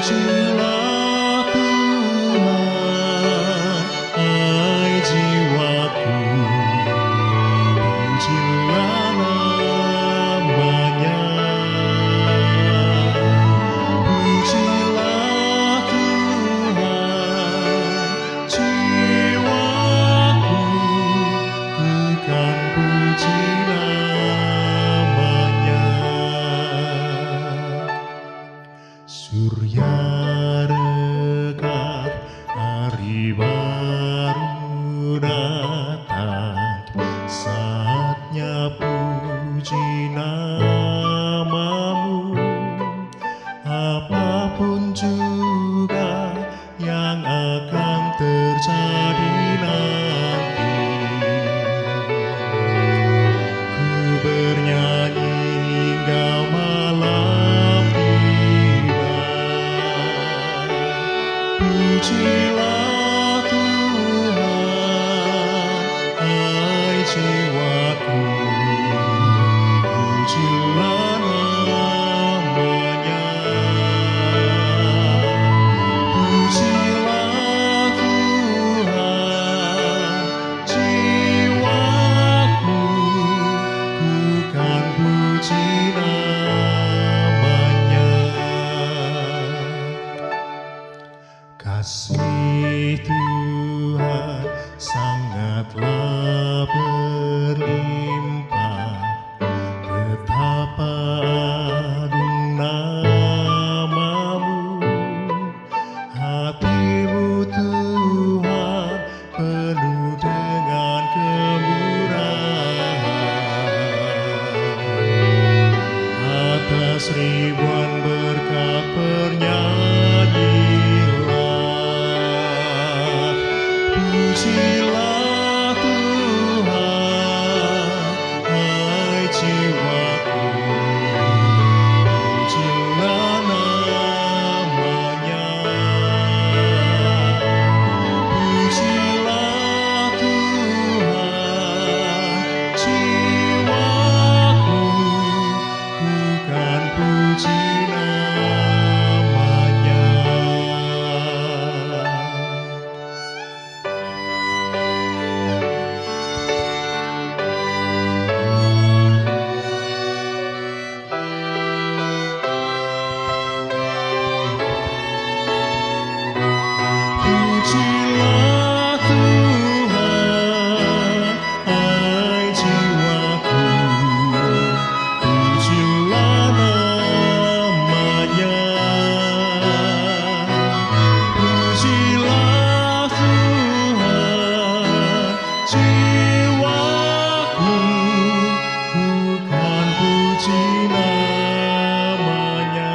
Pujilah Tuhan, hai jiwaku, pujilah namanya. Pujilah Tuhan, jiwaku, bukan puji namanya. Surya dekat, hari baru datang, saatnya puji namamu. Apapun juga yang akan terjadi nanti, ku bernyanyi hingga malam tiba. Pujilah Tuhan, hai jiwaku, pujilah namanya. Pujilah Tuhan, jiwaku, bukan puji namanya. Kasih Tuhan sangatlah berlimpah, betapa agung namamu. Hatimu Tuhan penuh dengan kemurahan, atas ribuan berkat bernyanyilah. Pujilah Tuhan, hai jiwaku, pujilah namanya. Pujilah Tuhan, jiwaku, bukan puji namanya. Pujilah Tuhan, hai jiwaku, pujilah namanya. Pujilah Tuhan, jiwaku, bukan puji namanya.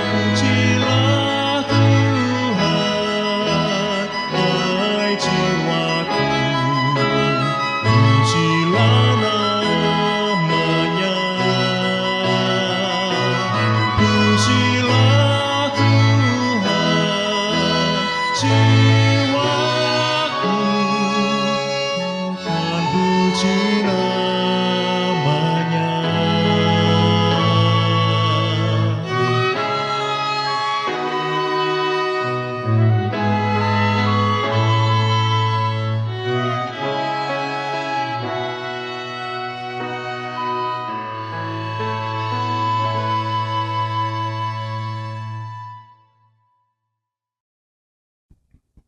Pujilah Tuhan, hai jiwaku, pujilah namanya. Pujilah Tuhan, jiwaku, bukan puji namanya.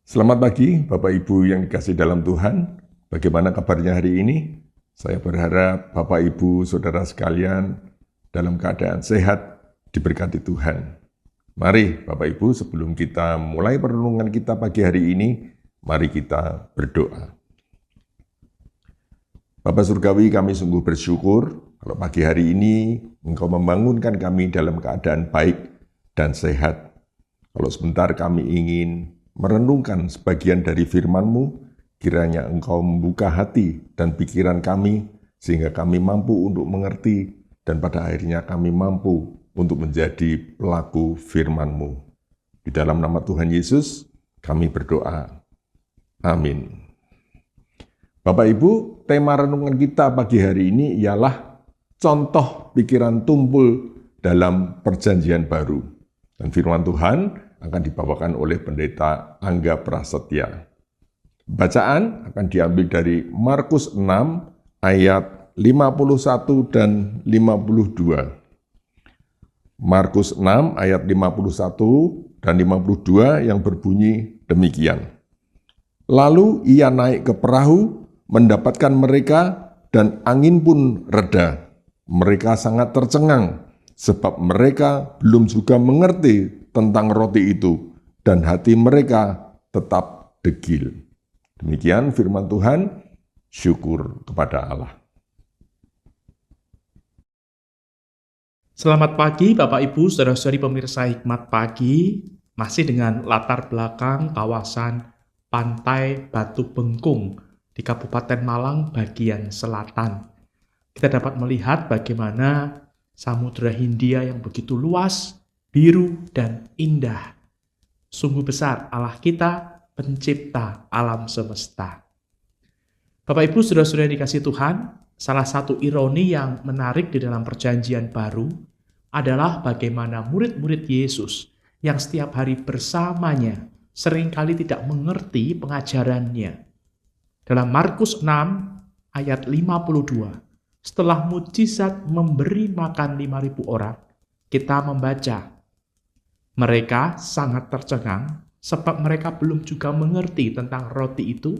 Selamat pagi, Bapak Ibu yang dikasihi dalam Tuhan. Bagaimana kabarnya hari ini? Saya berharap Bapak Ibu, Saudara sekalian dalam keadaan sehat, diberkati Tuhan. Mari Bapak Ibu, sebelum kita mulai perenungan kita pagi hari ini, mari kita berdoa. Bapa Surgawi, kami sungguh bersyukur kalau pagi hari ini Engkau membangunkan kami dalam keadaan baik dan sehat. Kalau sebentar kami ingin merenungkan sebagian dari firman-Mu, kiranya Engkau membuka hati dan pikiran kami, sehingga kami mampu untuk mengerti, dan pada akhirnya kami mampu untuk menjadi pelaku firman-Mu. Di dalam nama Tuhan Yesus, kami berdoa. Amin. Bapak Ibu, tema renungan kita pagi hari ini ialah contoh pikiran tumpul dalam Perjanjian Baru. Dan firman Tuhan akan dibawakan oleh Pendeta Angga Prasetya. Bacaan akan diambil dari Markus 6 ayat 51 dan 52. Markus 6 ayat 51 dan 52 yang berbunyi demikian. Lalu ia naik ke perahu, mendapatkan mereka, dan angin pun reda. Mereka sangat tercengang, sebab mereka belum juga mengerti tentang roti itu, dan hati mereka tetap degil. Demikian firman Tuhan, syukur kepada Allah. Selamat pagi Bapak Ibu, saudara-saudari pemirsa Hikmat Pagi, masih dengan latar belakang kawasan Pantai Batu Bengkung di Kabupaten Malang bagian selatan. Kita dapat melihat bagaimana Samudra Hindia yang begitu luas, biru, dan indah. Sungguh besar Allah kita, pencipta alam semesta. Bapak Ibu, saudara-saudara yang dikasihi Tuhan, salah satu ironi yang menarik di dalam Perjanjian Baru adalah bagaimana murid-murid Yesus yang setiap hari bersamanya seringkali tidak mengerti pengajarannya. Dalam Markus 6 ayat 52, setelah mujizat memberi makan 5.000 orang, kita membaca, mereka sangat tercengang sebab mereka belum juga mengerti tentang roti itu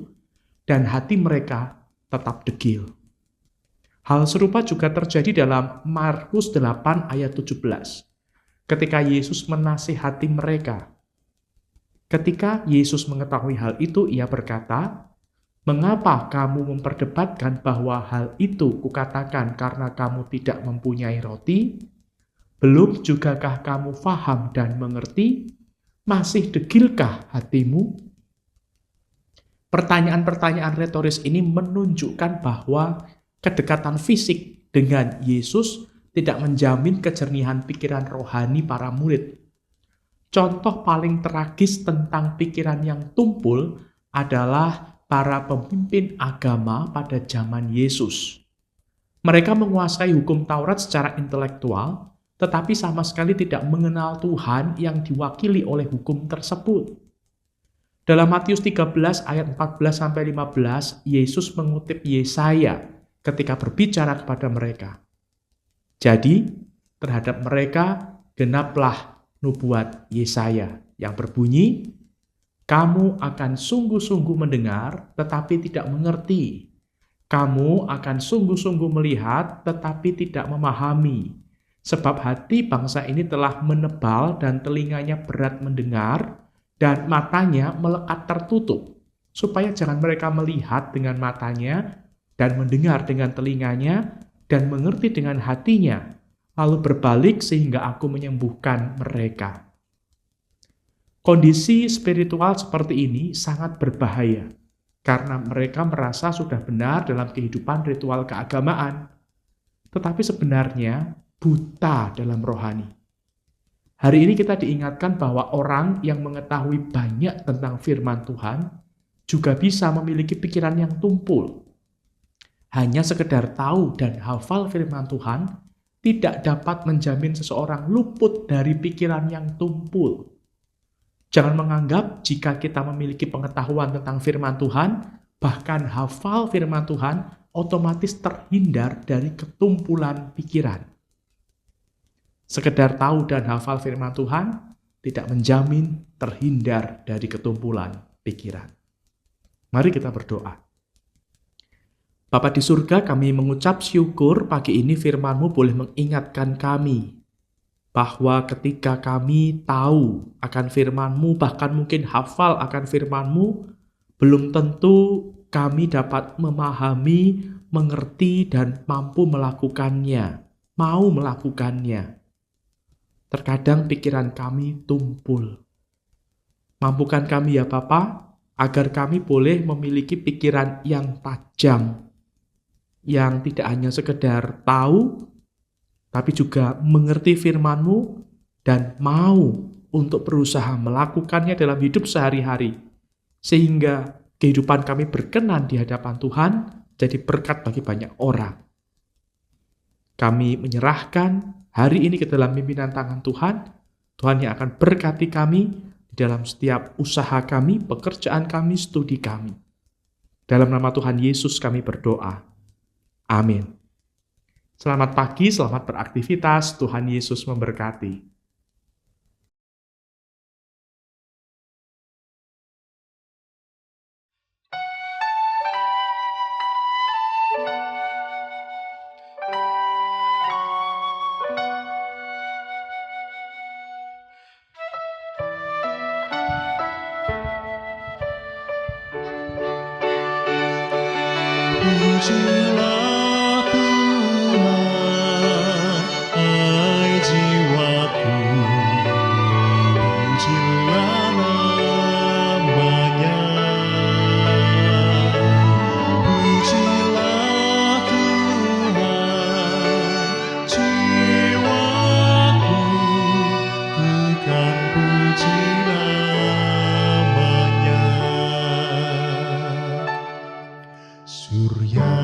dan hati mereka tetap degil. Hal serupa juga terjadi dalam Markus 8 ayat 17. Ketika Yesus menasihati mereka. Ketika Yesus mengetahui hal itu, ia berkata, "Mengapa kamu memperdebatkan bahwa hal itu kukatakan karena kamu tidak mempunyai roti? Belum jugakah kamu faham dan mengerti? Masih degilkah hatimu?" Pertanyaan-pertanyaan retoris ini menunjukkan bahwa kedekatan fisik dengan Yesus tidak menjamin kejernihan pikiran rohani para murid. Contoh paling tragis tentang pikiran yang tumpul adalah para pemimpin agama pada zaman Yesus. Mereka menguasai hukum Taurat secara intelektual, tetapi sama sekali tidak mengenal Tuhan yang diwakili oleh hukum tersebut. Dalam Matius 13 ayat 14-15, Yesus mengutip Yesaya ketika berbicara kepada mereka. Jadi, terhadap mereka genaplah nubuat Yesaya yang berbunyi, "Kamu akan sungguh-sungguh mendengar tetapi tidak mengerti. Kamu akan sungguh-sungguh melihat tetapi tidak memahami. Sebab hati bangsa ini telah menebal dan telinganya berat mendengar dan matanya melekat tertutup, supaya jangan mereka melihat dengan matanya dan mendengar dengan telinganya dan mengerti dengan hatinya, lalu berbalik sehingga aku menyembuhkan mereka." Kondisi spiritual seperti ini sangat berbahaya, karena mereka merasa sudah benar dalam kehidupan ritual keagamaan, tetapi sebenarnya buta dalam rohani. Hari ini kita diingatkan bahwa orang yang mengetahui banyak tentang firman Tuhan juga bisa memiliki pikiran yang tumpul. Hanya sekedar tahu dan hafal firman Tuhan tidak dapat menjamin seseorang luput dari pikiran yang tumpul. Jangan menganggap jika kita memiliki pengetahuan tentang firman Tuhan, bahkan hafal firman Tuhan, otomatis terhindar dari ketumpulan pikiran. Sekedar tahu dan hafal firman Tuhan tidak menjamin terhindar dari ketumpulan pikiran. Mari kita berdoa. Bapa di surga, kami mengucap syukur pagi ini firman-Mu boleh mengingatkan kami bahwa ketika kami tahu akan firman-Mu, bahkan mungkin hafal akan firman-Mu, belum tentu kami dapat memahami, mengerti, dan mampu melakukannya, mau melakukannya. Terkadang pikiran kami tumpul. Mampukan kami ya Bapa, agar kami boleh memiliki pikiran yang tajam, yang tidak hanya sekedar tahu, tapi juga mengerti firman-Mu dan mau untuk berusaha melakukannya dalam hidup sehari-hari, sehingga kehidupan kami berkenan di hadapan Tuhan, jadi berkat bagi banyak orang. Kami menyerahkan hari ini ke dalam pimpinan tangan Tuhan. Tuhan yang akan berkati kami di dalam setiap usaha kami, pekerjaan kami, studi kami. Dalam nama Tuhan Yesus kami berdoa. Amin. Selamat pagi, selamat beraktivitas. Tuhan Yesus memberkati. Pujilah Tuhan, hai jiwaku, pujilah namanya. Pujilah Tuhan, jiwaku, bukan puji namanya. Surya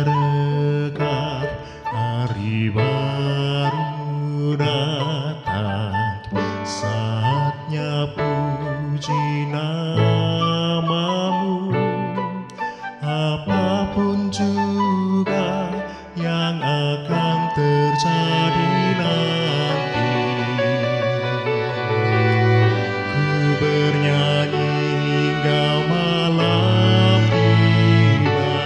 dekat, hari baru datang, saatnya puji namamu. Apapun juga yang akan terjadi nanti, ku bernyanyi hingga malam tiba.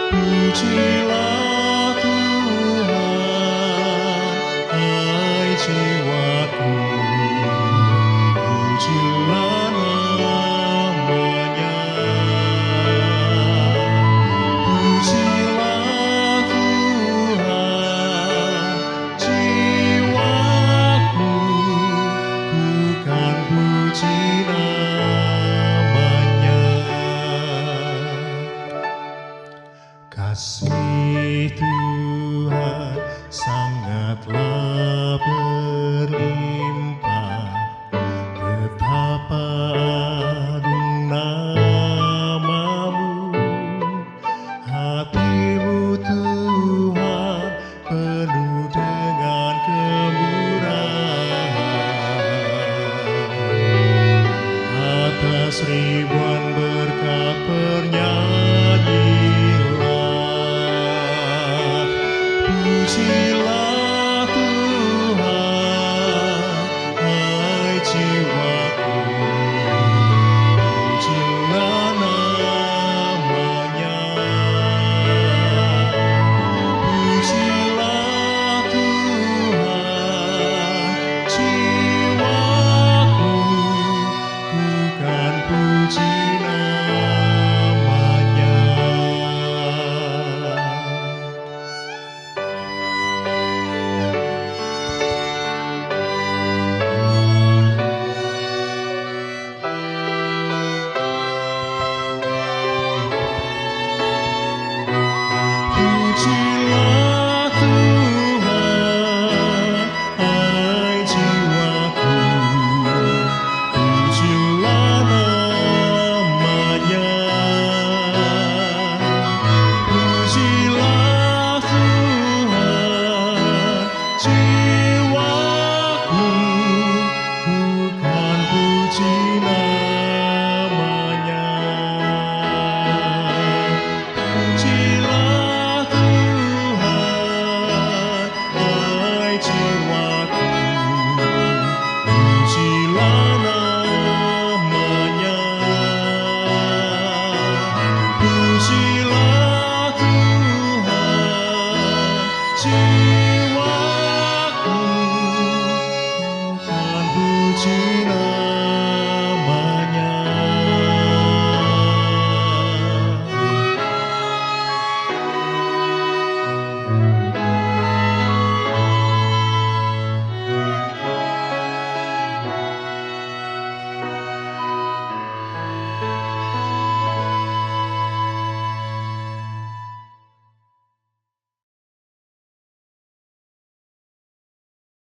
Pujilah Tuhan, hai jiwaku, pujilah namanya. Pujilah Tuhan, jiwaku, bukan puji namanya. Kasih Tuhan sangatlah berlimpah, betapa agung namamu. Hatimu Tuhan penuh dengan kemurahan, atas ribuan berkat pernyataan